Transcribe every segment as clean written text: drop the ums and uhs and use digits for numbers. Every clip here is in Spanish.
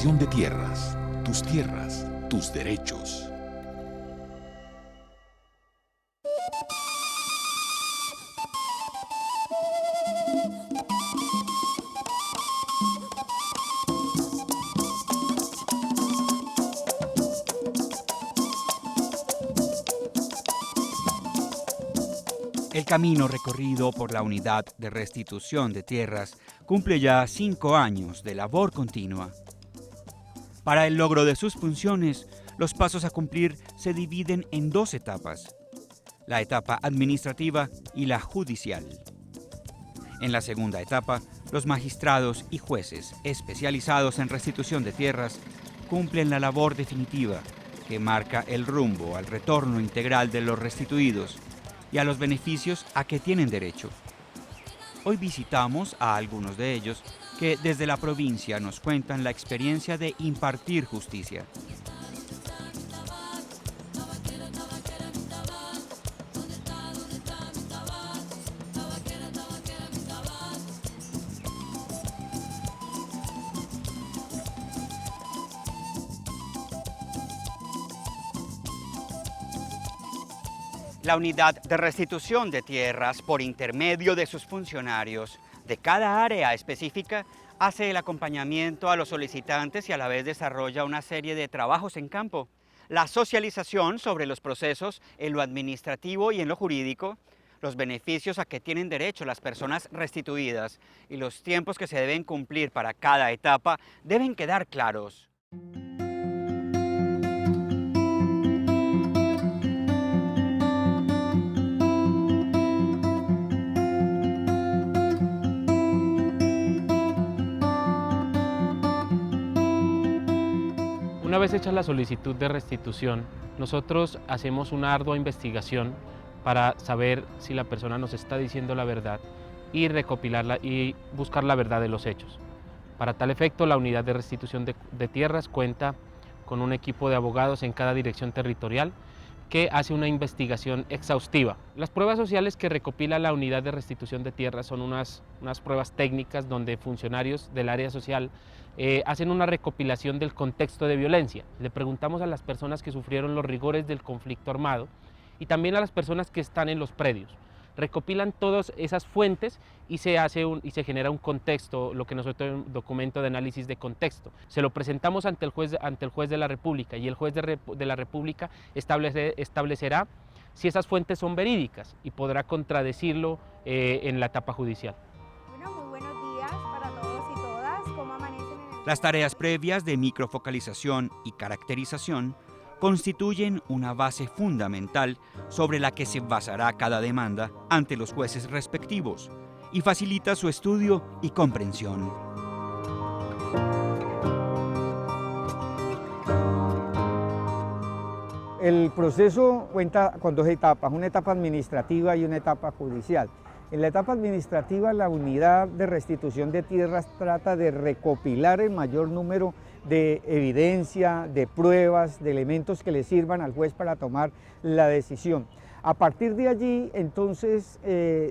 restitución de tierras, tus derechos. El camino recorrido por la Unidad de Restitución de Tierras cumple ya 5 años de labor continua. Para el logro de sus funciones, los pasos a cumplir se dividen en 2 etapas: la etapa administrativa y la judicial. En la segunda etapa, los magistrados y jueces especializados en restitución de tierras cumplen la labor definitiva que marca el rumbo al retorno integral de los restituidos y a los beneficios a que tienen derecho. Hoy visitamos a algunos de ellos que desde la provincia nos cuentan la experiencia de impartir justicia. La Unidad de Restitución de Tierras, por intermedio de sus funcionarios de cada área específica, hace el acompañamiento a los solicitantes y a la vez desarrolla una serie de trabajos en campo. La socialización sobre los procesos en lo administrativo y en lo jurídico, los beneficios a que tienen derecho las personas restituidas y los tiempos que se deben cumplir para cada etapa deben quedar claros. Una vez hecha la solicitud de restitución, nosotros hacemos una ardua investigación para saber si la persona nos está diciendo la verdad y recopilarla y buscar la verdad de los hechos. Para tal efecto, la Unidad de Restitución de Tierras cuenta con un equipo de abogados en cada dirección territorial que hace una investigación exhaustiva. Las pruebas sociales que recopila la Unidad de Restitución de Tierras son unas pruebas técnicas donde funcionarios del área social hacen una recopilación del contexto de violencia. Le preguntamos a las personas que sufrieron los rigores del conflicto armado y también a las personas que están en los predios. Recopilan todas esas fuentes y se genera un contexto, lo que nosotros llamamos documento de análisis de contexto. Se lo presentamos ante el juez de la República y el juez de la República establecerá si esas fuentes son verídicas y podrá contradecirlo en la etapa judicial. Muy buenos días para todos y todas. ¿Cómo amanecen en el... Las tareas previas de microfocalización y caracterización constituyen una base fundamental sobre la que se basará cada demanda ante los jueces respectivos y facilita su estudio y comprensión. El proceso cuenta con 2 etapas, una etapa administrativa y una etapa judicial. En la etapa administrativa, la Unidad de Restitución de Tierras trata de recopilar el mayor número de evidencia, de pruebas, de elementos que le sirvan al juez para tomar la decisión. A partir de allí, entonces,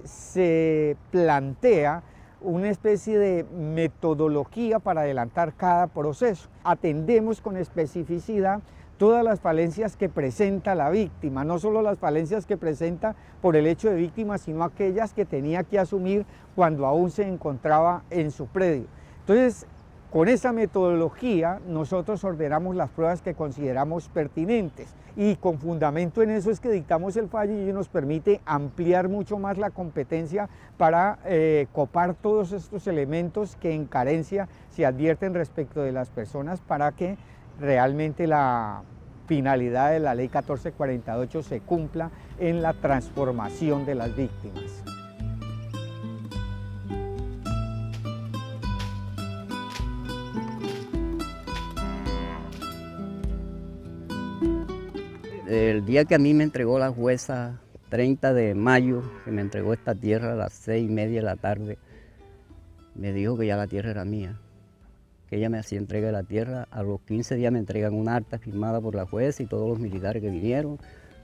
se plantea una especie de metodología para adelantar cada proceso. Atendemos con especificidad todas las falencias que presenta la víctima, no solo las falencias que presenta por el hecho de víctima, sino aquellas que tenía que asumir cuando aún se encontraba en su predio. Entonces, con esa metodología nosotros ordenamos las pruebas que consideramos pertinentes y con fundamento en eso es que dictamos el fallo y nos permite ampliar mucho más la competencia para copar todos estos elementos que en carencia se advierten respecto de las personas para que realmente la finalidad de la Ley 1448 se cumpla en la transformación de las víctimas. El día que a mí me entregó la jueza, 30 de mayo, que me entregó esta tierra a las 6:30 de la tarde, me dijo que ya la tierra era mía, que ella me hacía entrega de la tierra. A los 15 días me entregan una acta firmada por la jueza y todos los militares que vinieron,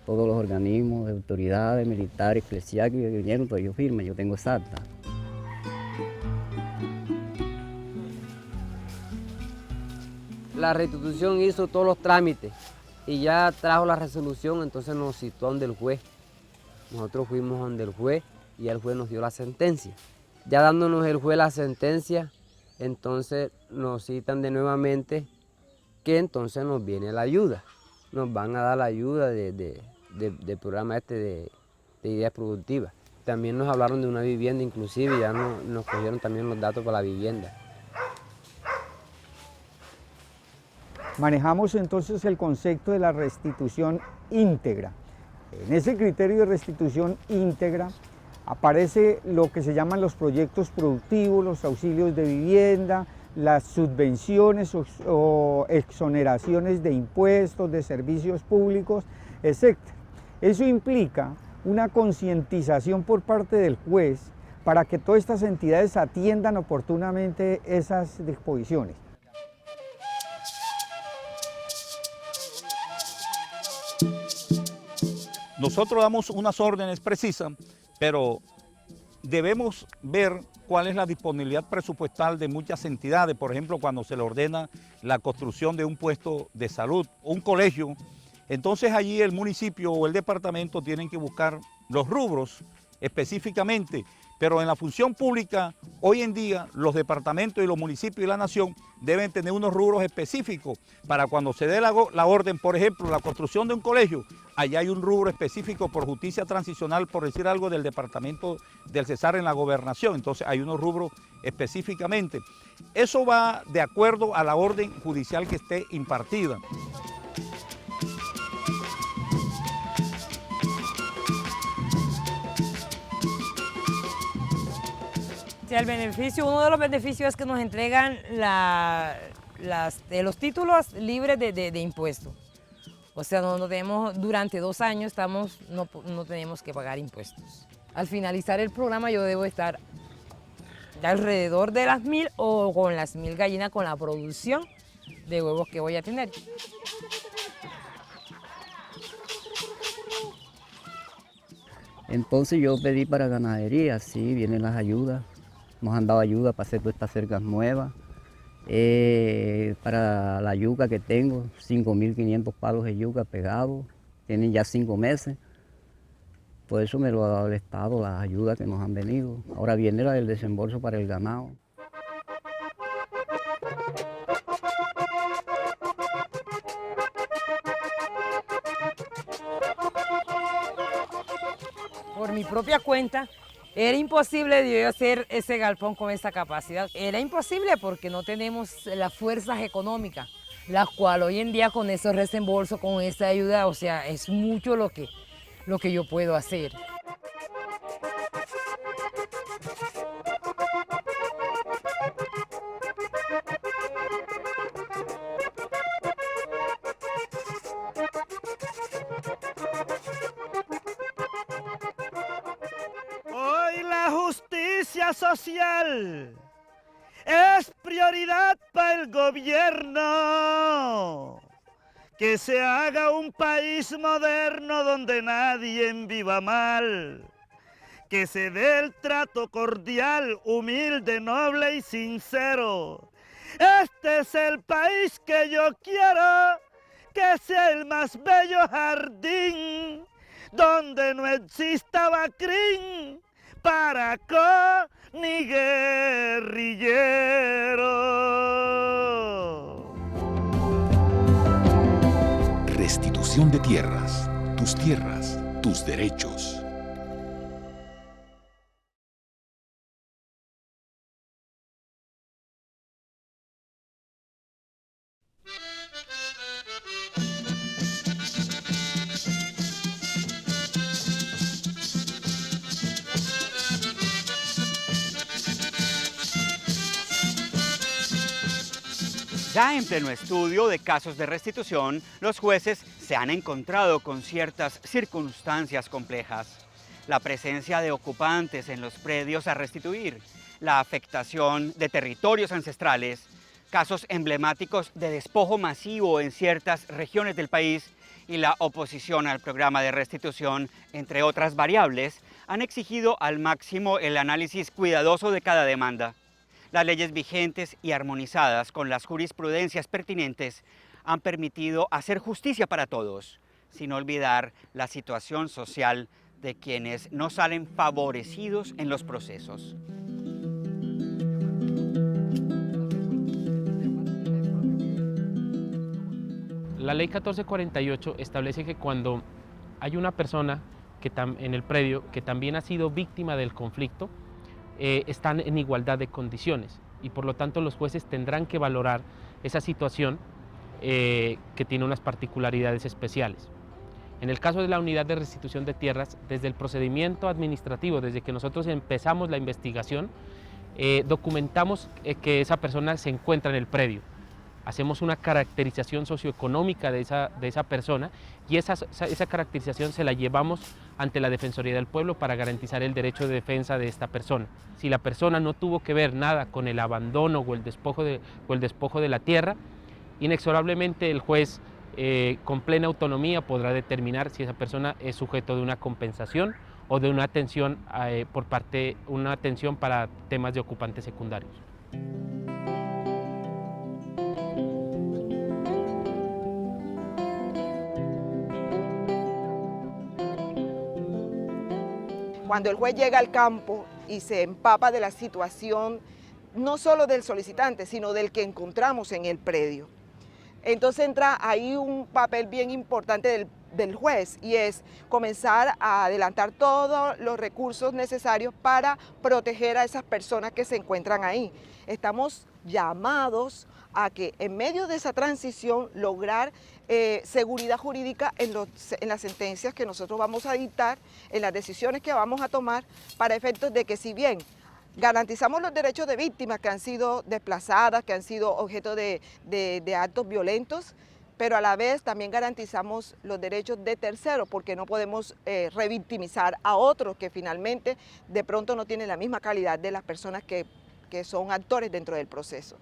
todos los organismos de autoridades militares, eclesiásticos que vinieron, pues yo firme, yo tengo esa acta. la restitución hizo todos los trámites y ya trajo la resolución, entonces nos citó donde el juez. Nosotros fuimos donde el juez y el juez nos dio la sentencia. Ya dándonos el juez la sentencia, entonces nos citan de nuevamente que entonces nos viene la ayuda. Nos van a dar la ayuda del programa de ideas productivas. También nos hablaron de una vivienda, inclusive ya nos cogieron también los datos para la vivienda. Manejamos entonces el concepto de la restitución íntegra. En ese criterio de restitución íntegra aparece lo que se llaman los proyectos productivos, los auxilios de vivienda, las subvenciones o exoneraciones de impuestos, de servicios públicos, etc. Eso implica una concientización por parte del juez para que todas estas entidades atiendan oportunamente esas disposiciones. Nosotros damos unas órdenes precisas, pero debemos ver cuál es la disponibilidad presupuestal de muchas entidades. Por ejemplo, cuando se le ordena la construcción de un puesto de salud o un colegio, entonces allí el municipio o el departamento tienen que buscar los rubros específicamente, pero en la función pública, hoy en día, los departamentos y los municipios y la nación deben tener unos rubros específicos para cuando se dé la orden, por ejemplo, la construcción de un colegio, allá hay un rubro específico por justicia transicional, por decir algo, del departamento del Cesar en la gobernación, entonces hay unos rubros específicamente. Eso va de acuerdo a la orden judicial que esté impartida. El beneficio, uno de los beneficios es que nos entregan los títulos libres de impuestos. O sea, durante 2 años no tenemos que pagar impuestos. Al finalizar el programa yo debo estar alrededor de las 1000 o con las 1000 gallinas con la producción de huevos que voy a tener. Entonces yo pedí para ganadería, sí, vienen las ayudas. Nos han dado ayuda para hacer todas estas cercas nuevas. Para la yuca que tengo, 5.500 palos de yuca pegados, tienen ya 5 meses. Por eso me lo ha dado el Estado, las ayudas que nos han venido. Ahora viene la del desembolso para el ganado. Por mi propia cuenta, era imposible de yo hacer ese galpón con esa capacidad. Era imposible porque no tenemos las fuerzas económicas, las cuales hoy en día con esos desembolsos, con esa ayuda, o sea, es mucho lo que yo puedo hacer. Hoy la justicia social es prioridad para el gobierno. Que se haga un país moderno donde nadie viva mal. Que se dé el trato cordial, humilde, noble y sincero. Este es el país que yo quiero, que sea el más bello jardín, donde no exista bacrín, paracó ni guerrillero. Restitución de tierras, tus derechos. Ya en pleno estudio de casos de restitución, los jueces se han encontrado con ciertas circunstancias complejas. La presencia de ocupantes en los predios a restituir, la afectación de territorios ancestrales, casos emblemáticos de despojo masivo en ciertas regiones del país y la oposición al programa de restitución, entre otras variables, han exigido al máximo el análisis cuidadoso de cada demanda. Las leyes vigentes y armonizadas con las jurisprudencias pertinentes han permitido hacer justicia para todos, sin olvidar la situación social de quienes no salen favorecidos en los procesos. La ley 1448 establece que cuando hay una persona en el predio que también ha sido víctima del conflicto, están en igualdad de condiciones y por lo tanto los jueces tendrán que valorar esa situación que tiene unas particularidades especiales. En el caso de la unidad de restitución de tierras, desde el procedimiento administrativo, desde que nosotros empezamos la investigación, documentamos que esa persona se encuentra en el predio. Hacemos una caracterización socioeconómica de esa persona y esa caracterización se la llevamos ante la Defensoría del Pueblo para garantizar el derecho de defensa de esta persona. Si la persona no tuvo que ver nada con el abandono o el despojo de la tierra, inexorablemente el juez con plena autonomía podrá determinar si esa persona es sujeto de una compensación o de una atención para temas de ocupantes secundarios. Cuando el juez llega al campo y se empapa de la situación, no solo del solicitante, sino del que encontramos en el predio. Entonces entra ahí un papel bien importante del juez y es comenzar a adelantar todos los recursos necesarios para proteger a esas personas que se encuentran ahí. Estamos llamados a que en medio de esa transición lograr seguridad jurídica en las sentencias que nosotros vamos a dictar, en las decisiones que vamos a tomar, para efectos de que si bien garantizamos los derechos de víctimas que han sido desplazadas, que han sido objeto de actos violentos, pero a la vez también garantizamos los derechos de terceros, porque no podemos revictimizar a otros que finalmente de pronto no tienen la misma calidad de las personas que son actores dentro del proceso.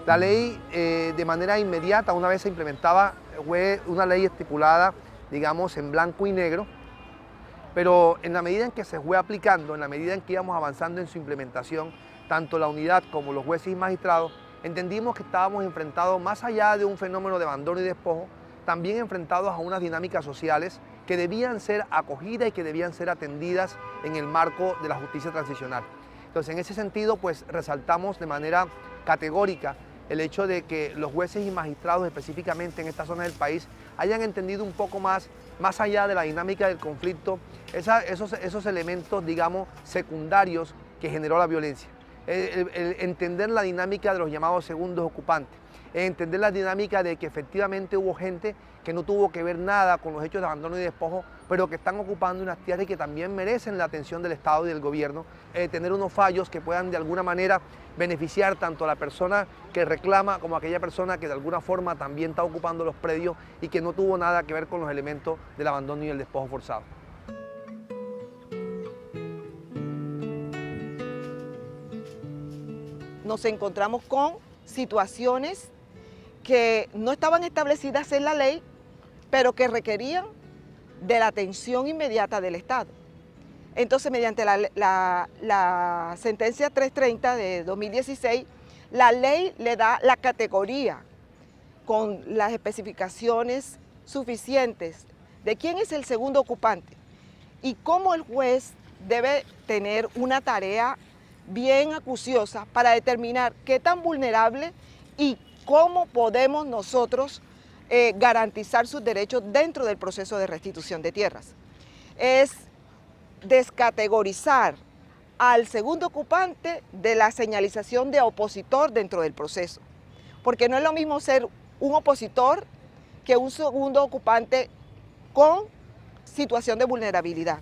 La ley de manera inmediata, una vez se implementaba, fue una ley estipulada, digamos, en blanco y negro, pero en la medida en que se fue aplicando, en la medida en que íbamos avanzando en su implementación, tanto la unidad como los jueces y magistrados, entendimos que estábamos enfrentados, más allá de un fenómeno de abandono y despojo, también enfrentados a unas dinámicas sociales que debían ser acogidas y que debían ser atendidas en el marco de la justicia transicional. Entonces, en ese sentido, pues resaltamos de manera categórica el hecho de que los jueces y magistrados específicamente en esta zona del país hayan entendido un poco más allá de la dinámica del conflicto, esos elementos, digamos, secundarios que generó la violencia. El entender la dinámica de los llamados segundos ocupantes, entender la dinámica de que efectivamente hubo gente que no tuvo que ver nada con los hechos de abandono y despojo, pero que están ocupando unas tierras y que también merecen la atención del Estado y del gobierno, tener unos fallos que puedan de alguna manera beneficiar tanto a la persona que reclama como a aquella persona que de alguna forma también está ocupando los predios y que no tuvo nada que ver con los elementos del abandono y el despojo forzado. Nos encontramos con situaciones que no estaban establecidas en la ley, pero que requerían de la atención inmediata del Estado. Entonces, mediante la sentencia 330 de 2016, la ley le da la categoría con las especificaciones suficientes de quién es el segundo ocupante y cómo el juez debe tener una tarea bien acuciosa para determinar qué tan vulnerable y cómo podemos nosotros garantizar sus derechos dentro del proceso de restitución de tierras. Es descategorizar al segundo ocupante de la señalización de opositor dentro del proceso, porque no es lo mismo ser un opositor que un segundo ocupante con situación de vulnerabilidad.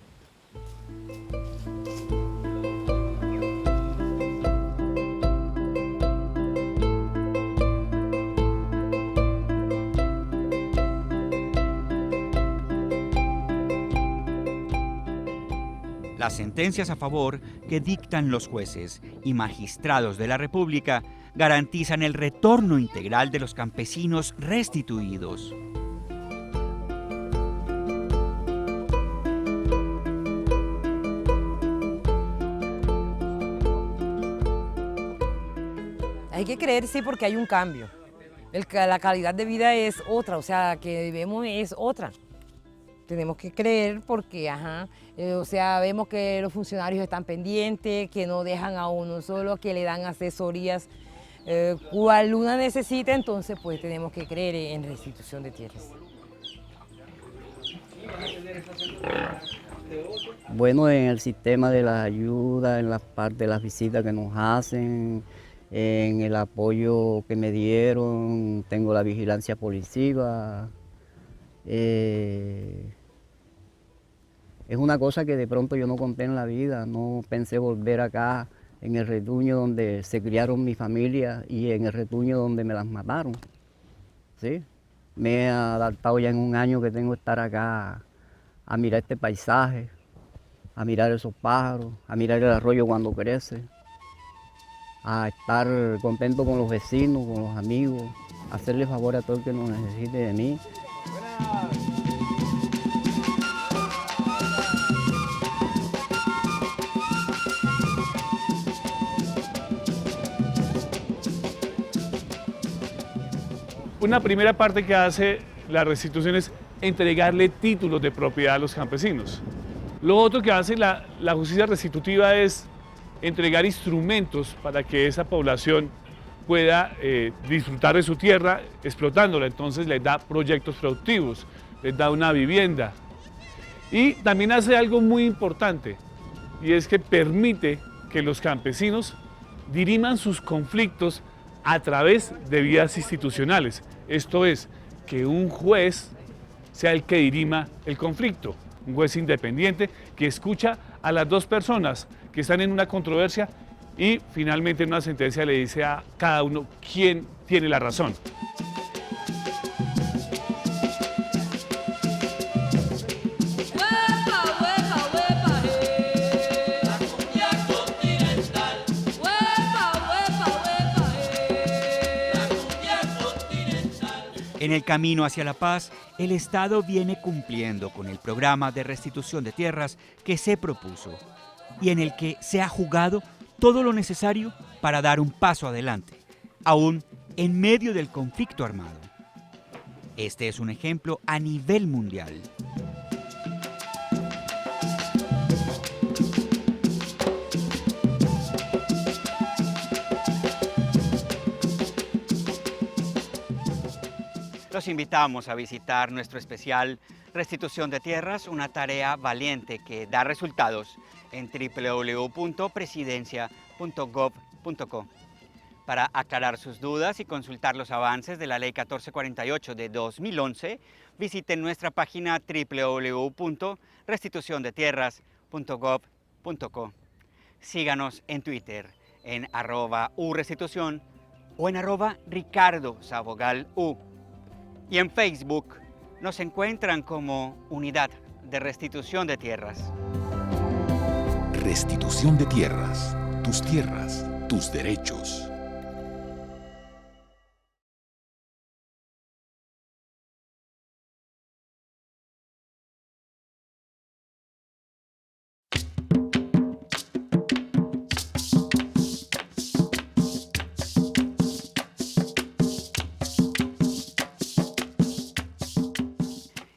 Las sentencias a favor que dictan los jueces y magistrados de la República garantizan el retorno integral de los campesinos restituidos. Hay que creer, sí, porque hay un cambio. La calidad de vida es otra, o sea, que vemos es otra. Tenemos que creer porque, o sea, vemos que los funcionarios están pendientes, que no dejan a uno solo, que le dan asesorías cual una necesita, entonces pues tenemos que creer en restitución de tierras. Bueno, en el sistema de la ayuda, en la parte de las visitas que nos hacen, en el apoyo que me dieron, tengo la vigilancia policiva. Es una cosa que de pronto yo no conté en la vida, no pensé volver acá en el retoño donde se criaron mi familia y en el retoño donde me las mataron. ¿Sí? Me he adaptado ya en un año que tengo que estar acá a mirar este paisaje, a mirar esos pájaros, a mirar el arroyo cuando crece, a estar contento con los vecinos, con los amigos, a hacerle favor a todo el que nos necesite de mí. Una primera parte que hace la restitución es entregarle títulos de propiedad a los campesinos. Lo otro que hace la justicia restitutiva es entregar instrumentos para que esa población pueda disfrutar de su tierra explotándola. Entonces les da proyectos productivos, les da una vivienda. Y también hace algo muy importante, y es que permite que los campesinos diriman sus conflictos a través de vías institucionales. Esto es, que un juez sea el que dirima el conflicto, un juez independiente que escucha a las dos personas que están en una controversia y finalmente en una sentencia le dice a cada uno quién tiene la razón. En el camino hacia la paz, el Estado viene cumpliendo con el programa de restitución de tierras que se propuso y en el que se ha jugado todo lo necesario para dar un paso adelante, aún en medio del conflicto armado. Este es un ejemplo a nivel mundial. Los invitamos a visitar nuestro especial Restitución de Tierras, una tarea valiente que da resultados en www.presidencia.gov.co. Para aclarar sus dudas y consultar los avances de la Ley 1448 de 2011, visiten nuestra página www.restituciondetierras.gov.co. Síganos en Twitter en @urestitución o en @ricardosabogalu. Y en Facebook nos encuentran como Unidad de Restitución de Tierras. Restitución de tierras, tus derechos.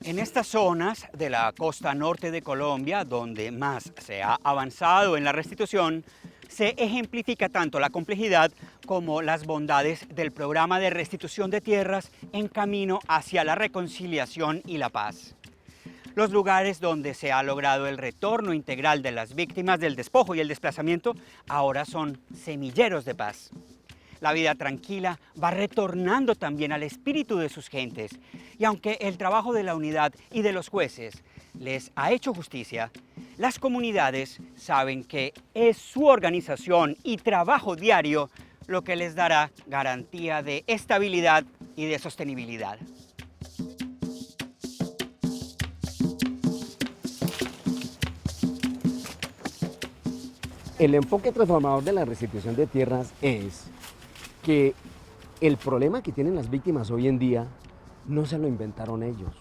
En estas zonas de la costa norte de Colombia, donde más se ha avanzado en la restitución, se ejemplifica tanto la complejidad como las bondades del programa de restitución de tierras en camino hacia la reconciliación y la paz. Los lugares donde se ha logrado el retorno integral de las víctimas del despojo y el desplazamiento ahora son semilleros de paz. La vida tranquila va retornando también al espíritu de sus gentes. Y aunque el trabajo de la unidad y de los jueces les ha hecho justicia, las comunidades saben que es su organización y trabajo diario lo que les dará garantía de estabilidad y de sostenibilidad. El enfoque transformador de la restitución de tierras es que el problema que tienen las víctimas hoy en día no se lo inventaron ellos.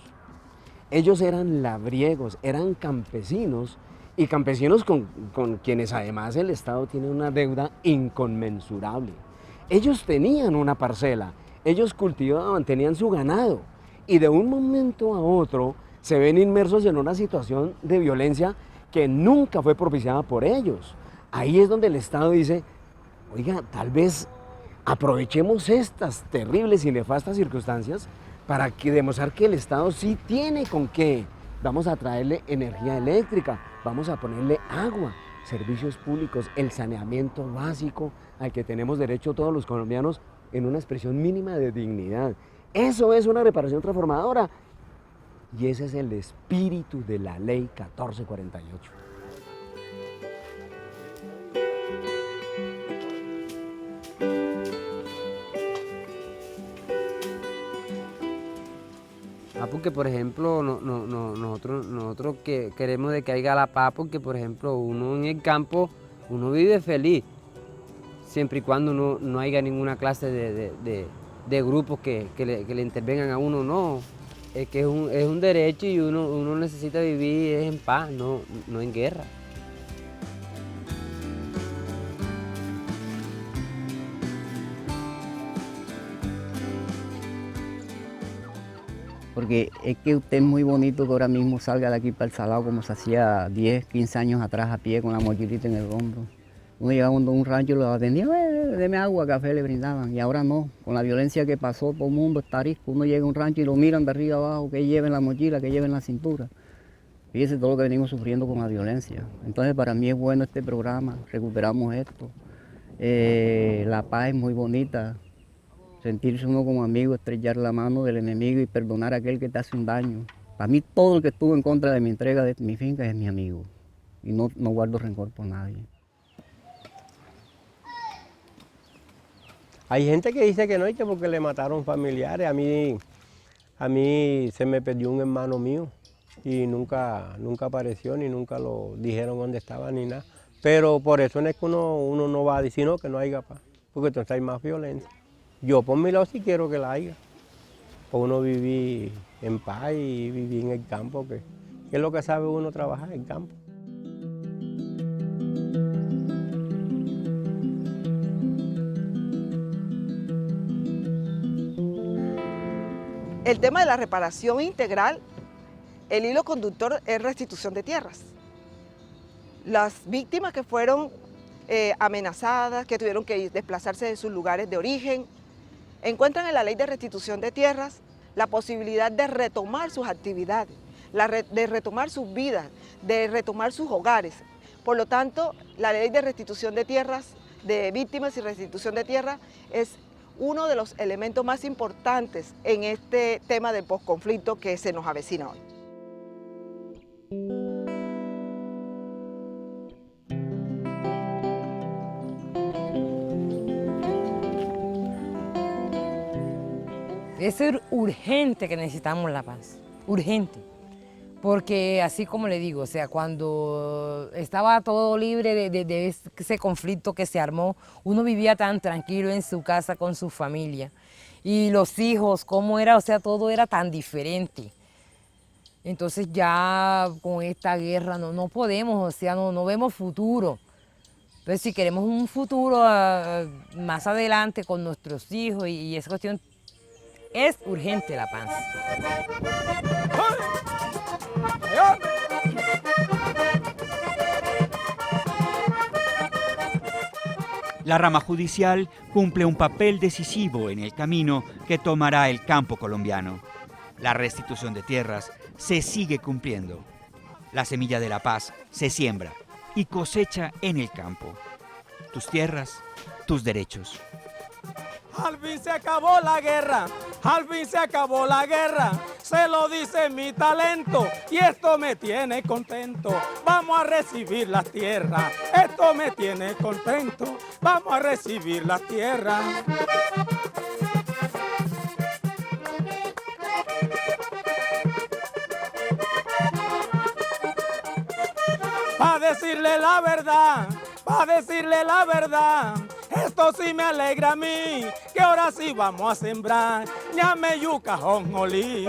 Ellos eran labriegos, eran campesinos y campesinos con quienes además el Estado tiene una deuda inconmensurable. Ellos tenían una parcela, ellos cultivaban, tenían su ganado y de un momento a otro se ven inmersos en una situación de violencia que nunca fue propiciada por ellos. Ahí es donde el Estado dice, oiga, tal vez aprovechemos estas terribles y nefastas circunstancias para demostrar que el Estado sí tiene con qué. Vamos a traerle energía eléctrica, vamos a ponerle agua, servicios públicos, el saneamiento básico al que tenemos derecho todos los colombianos en una expresión mínima de dignidad. Eso es una reparación transformadora y ese es el espíritu de la Ley 1448. Porque por ejemplo nosotros que queremos de que haya la paz, porque por ejemplo uno en el campo uno vive feliz siempre y cuando no haya ninguna clase de grupos que le intervengan a uno. No, es que es un derecho y uno necesita vivir en paz, no en guerra. Porque es que usted es muy bonito que ahora mismo salga de aquí para el Salado como se hacía 10, 15 años atrás a pie con la mochilita en el hombro. Uno llegaba a un rancho y lo atendía, deme agua, café, le brindaban. Y ahora no, con la violencia que pasó, todo el mundo está arisco. Uno llega a un rancho y lo miran de arriba abajo, que lleven la mochila, que lleven la cintura. Fíjese todo lo que venimos sufriendo con la violencia. Entonces para mí es bueno este programa, recuperamos esto. La paz es muy bonita. Sentirse uno como amigo, estrechar la mano del enemigo y perdonar a aquel que te hace un daño. Para mí todo el que estuvo en contra de mi entrega de mi finca es mi amigo. Y no guardo rencor por nadie. Hay gente que dice que no, y que porque le mataron familiares. A mí se me perdió un hermano mío y nunca apareció, ni nunca lo dijeron dónde estaba, ni nada. Pero por eso no es que uno no va a decir no, que no haya paz, porque entonces hay más violencia. Yo por mi lado sí quiero que la haya, para uno vivir en paz y vivir en el campo, que es lo que sabe uno trabajar en el campo. El tema de la reparación integral, el hilo conductor es restitución de tierras. Las víctimas que fueron amenazadas, que tuvieron que desplazarse de sus lugares de origen, encuentran en la ley de restitución de tierras la posibilidad de retomar sus actividades, de retomar sus vidas, de retomar sus hogares. Por lo tanto, la ley de restitución de tierras, de víctimas y restitución de tierras, es uno de los elementos más importantes en este tema del posconflicto que se nos avecina hoy. Es urgente que necesitamos la paz, urgente, porque así como le digo, o sea, cuando estaba todo libre de ese conflicto que se armó, uno vivía tan tranquilo en su casa con su familia, y los hijos, cómo era, o sea, todo era tan diferente. Entonces ya con esta guerra no podemos, o sea, no vemos futuro. Entonces si queremos un futuro más adelante con nuestros hijos y esa cuestión, es urgente la paz. La rama judicial cumple un papel decisivo en el camino que tomará el campo colombiano. La restitución de tierras se sigue cumpliendo. La semilla de la paz se siembra y cosecha en el campo. Tus tierras, tus derechos. Al fin se acabó la guerra, al fin se acabó la guerra, se lo dice mi talento y esto me tiene contento. Vamos a recibir las tierras, esto me tiene contento, vamos a recibir las tierras. Pa' decirle la verdad, pa' decirle la verdad. Esto sí me alegra a mí, que ahora sí vamos a sembrar ñame, yuca, jonjolí.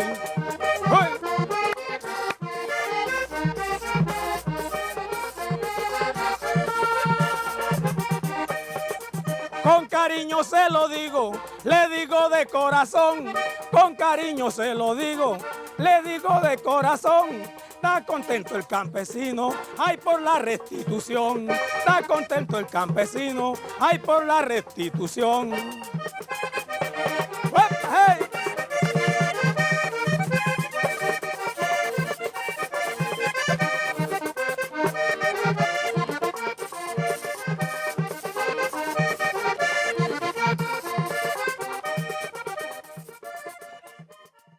Con cariño se lo digo, le digo de corazón, con cariño se lo digo, le digo de corazón. Está contento el campesino, ay por la restitución. Está contento el campesino, ay por la restitución.